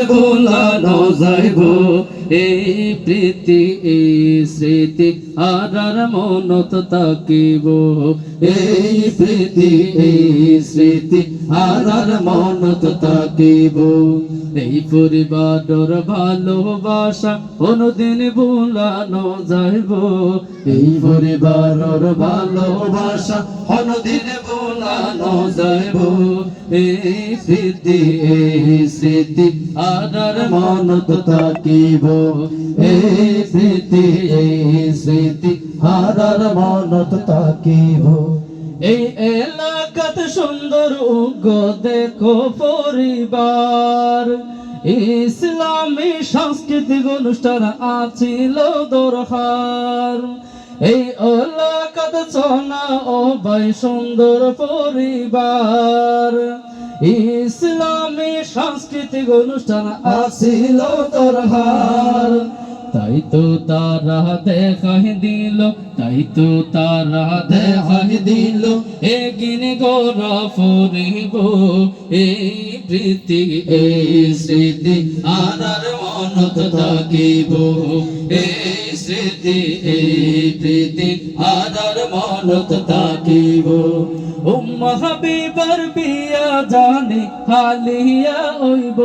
ভুলানো যাইব এই প্রীতি এই স্মৃতি আর মনত তাকিব এই প্রীতি এই স্মৃতি আর মনত তাকিব এই পরিবারের ভালোবাসা কোনদিন ভুলানো যাইব এই পরিবারের ভালোবাসা কোনদিন ভুলানো যাইব এই স্মৃতি আর মনত তাকিব এই স্মৃতি আর মনত তাকিব এই এলাকাত সুন্দর উগ্র দেখো পরিবার ইসলামী সাংস্কৃতিক অনুষ্ঠান আছিল দরকার এই এলাকাত চনা ও ভাই সুন্দর পরিবার ইসলামী সাংস্কৃতিক অনুষ্ঠান আছিল দরকার তাই তো তারা দেখাই দিল তাই তো তারা দেখাই দিল এগিনে গোরা ফুরিব এই প্রীতি এই স্মৃতি আর মনত থাকিব এই স্মৃতি এই প্রীতি আর মনত থাকিব উম্মা হাবিবার বিয়া জানি হালিয়া হইব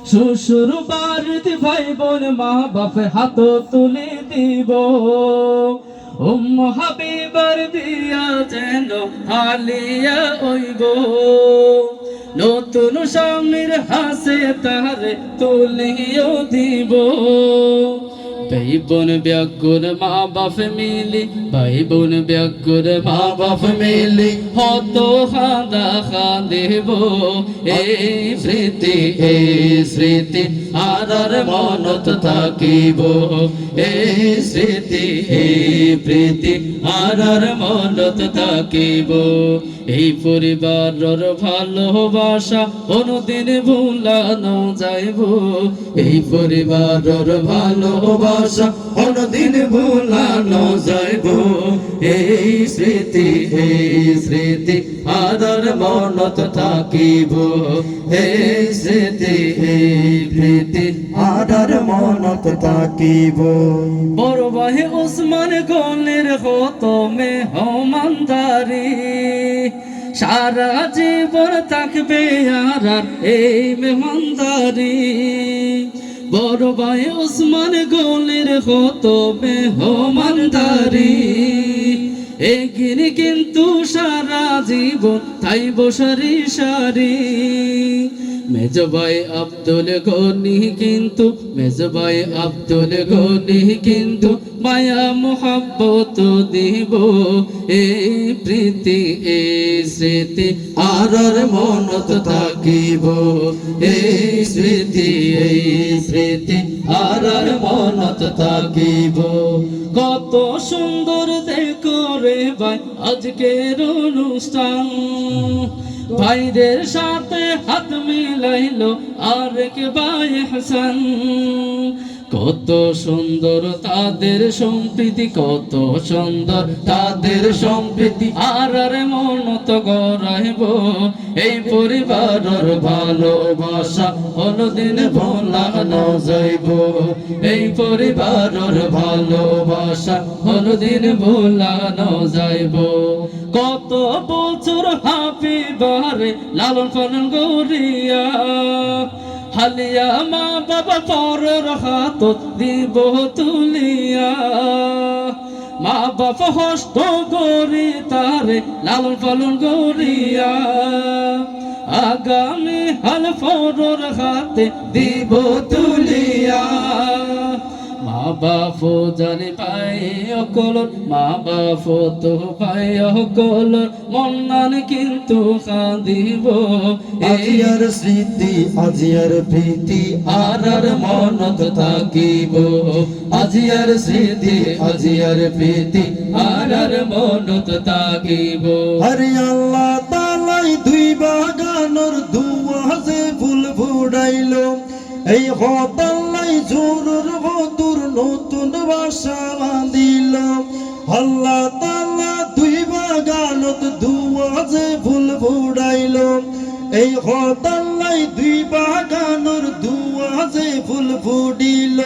শ্বশুর বাড়িতে ভাই বোন মা বাপে হাত তুলে দিব উম্মা হাবিবার বিয়া যেন হালিয়া হইব নতুন স্বামীর হাসে তারে তুলিও দিব ভাই বোন ব্যাকুর মা বাপ মিলি ভাই বোন ব্যাকুর মা বাপ মিলি হত খাদা খাদেব এই স্মৃতি আর মনত থাকিব এই স্মৃতি এই প্রীতি আর মনত থাকিব এই পরিবারের ভালোবাসা কোনদিন ভুলানো যাইব এই পরিবারের ভালোবাসা কোনদিন ভুলানো যাইব এই স্মৃতি আর মনত থাকিব এই স্মৃতি এই প্রীতি আর মনত থাকিব বড় ভাই ওসমান গনের কত মেহমানদারি সারা জীবন থাকবে আর এই মেহমানদারি বড় ভাই ওসমান গনের কত মেহমানদারি এগিন কিন্তু সারা জীবন থাইব সারি সারি মেজ ভাই আব্দুল গনি কিন্তু মেজ ভাই আব্দুল গনি কিন্তু মায়া মোহাব্বত দিব এই প্রীতি এই স্মৃতি আর মনত থাকিব এই স্মৃতি আর মনত থাকিব কত সুন্দর দেখো রে ভাই আজকের অনুষ্ঠান ভাইদের সাথে হাত মিলাইলো আরেক ভাই হাসান কত সুন্দর তাদের সম্প্রীতি কত সুন্দর তাদের সম্প্রীতি আর মনত গড়াইব এই পরিবারের ভালোবাসা কোনদিন ভোলানো যাইব এই পরিবারের ভালোবাসা কোনদিন ভোলানো যাইব কত বছর হাবিবারে লালন পালন করিয়া হালিয়া মা বাবা পরের হাত দিব তুলিয়া মা বাবা হস্ত গরি তারে লালন পালন করিয়া আগামী হাল পরের হাতে দিব তুলিয়া মা বাপ জানি পাই অকলর মা বাপ তো পাই অকলর মন্নান কিন্তু কাঁদিব আজিয়ার স্মৃতি আজিয়ার প্রীতি আর মনত থাকিব আজিয়ার স্মৃতি আজিয়ার প্রীতি আর মনত থাকিব হরে আল্লাহ তালাই দুই বাগানোর দুয়াজে ফুল ফুটাইল এই হতাল্লাই জোরুর বতুর নতুন বাসা বাঁধিল আল্লাহ তাআলা দুই বাগানত দুয়াজে ফুল ফুটাইল এই হতাল্লাই দুই বাগান দুয়াজে ফুল ফুটিল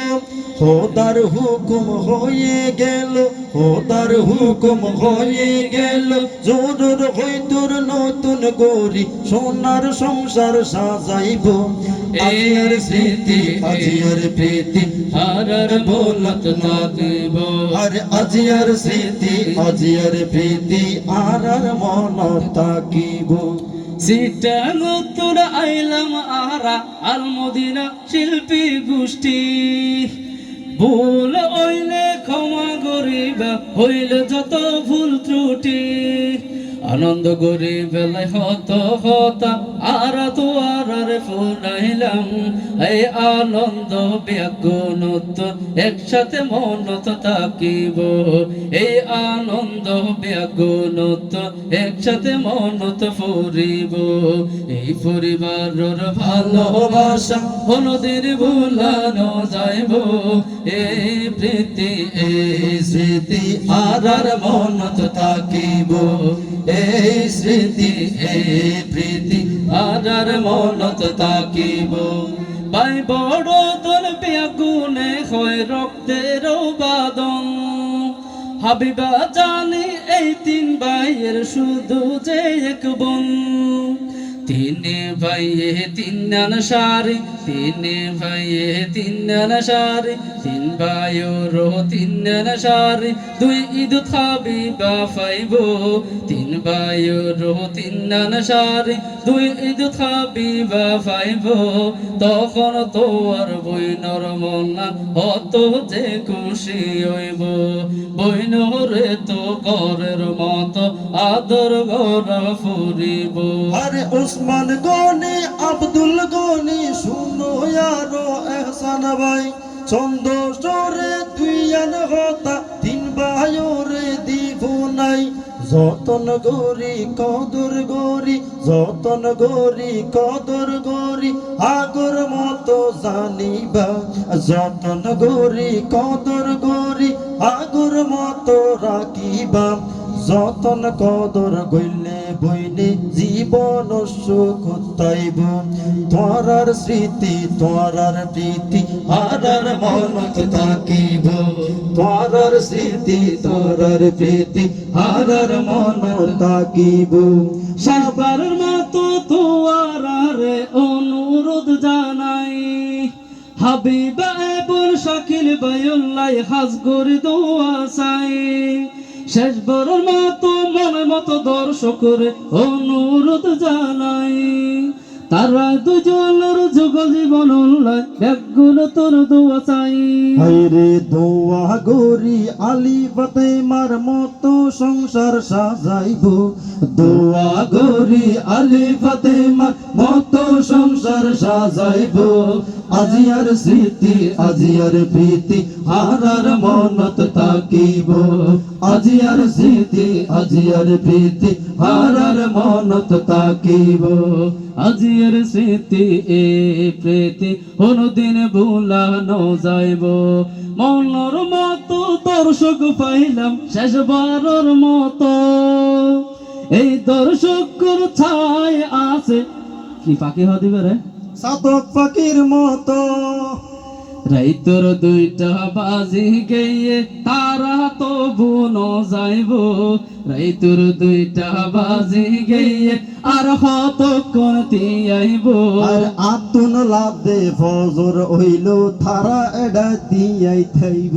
খোদার হুকুম হয়ে গেল খোদার হুকুম হয়ে গেল জোর হইতর নতুন গরি সোনার সংসার সাজাইব এর স্মৃতি আজিয়ার প্রীতি হারার মনত থাকিব আর আজিয়ার স্মৃতি আজিয়ার প্রীতি আর মন তাকিব সিটাং উত্তর আইলাম আরা আলমদিনা শিল্পী গোষ্ঠী ভুল হইলে ক্ষমা করিবা হইলে যত ভুল ত্রুটি আনন্দ করি বেলায় হত হতা আর তো আর ফুরাইলাম এই আনন্দ ব্যাগুণত একসাথে মনত থাকিব এই আনন্দ ব্যাগুণত একসাথে মনত ফুরিব এই পরিবারের ভালোবাসা কোনদিন ভুলানো যাইব এই প্রীতি এই স্মৃতি আর মনত থাকিব এই স্মৃতি এই প্রীতি আর মনত থাকিব ভাই বড় তোর বেগুনে হয় রক্তের বাদন হাবিবা জানি এই তিন ভাইয়ের শুধু যে এক বোন তিন ভাইয়ে তিন সারি তিন ভাইয়ে তিন সারি তিন ভাইয়ের তিন সারি দুই ঈদ হাবিবা ফাইব তিন ভাইয়ের তিন সারি দুই ঈদ হাবিবা ফাইব তখন তো আর বইনর মনা হত যে খুশি হইব বইনরে তো ঘরের মতো আদর গড়া ফুরিব আরে ওসমান গনি আব্দুল গনি শুনো আরো এহসান ভাই ছন্দ সরে দুই আন হতা তিন ভাইরে দিব নাই যতন গরি কদর গরি যতন গরি কদর গরি আগর মতো জানিবা যতন গরি কদর গরি আগর মতো রাখিবা যতন কদর গইলে বইলে জীবন সুখ তাইব তোরার স্মৃতি তোরার প্রীতি আর মনত থাকিব তোরার স্মৃতি তোরার প্রীতি আর মনত থাকিব সবার মতো তোয়ারে অনুরোধ জানাই হাবিবা এবর শাকিল বায়ুল্লাহ হাজ করে দোয়া চাই শেষ বড়র মতো মনের মতো দর্শকের অনুরোধ জানাই তারা দুজনের যুগ জীবন ব্যাগুণ তোর দোয়া চাই হায়রে দোয়া গরি আলী ফাতেমার মতো সংসার সাজাইব দোয়া গরি আলী ফাতেমার মতো সংসার সাজাইব আজিয়ার স্মৃতি আজিয়ার প্রীতি আর মনত থাকিব আজিয়ার স্মৃতি আজিয়ার প্রীতি আর মনত থাকিব আজিয়ার স্মৃতি এ প্রীতি কোনদিন ভুলানো যাইব মনের মতো দর্শক পাইলাম শেষবারের মতো এই দর্শকের ছায় আছে কি পাখি হদিবে রে সাধক ফাকির মতো রাইতর দুইটা বাজি গিয়ে তারা তো বুন যাইব রাইতর দুইটা বাজি গিয়ে আর হত করতে আইব আর আতুন লাভ দে ফজর হইল থারা এডা দিয়াই থাইব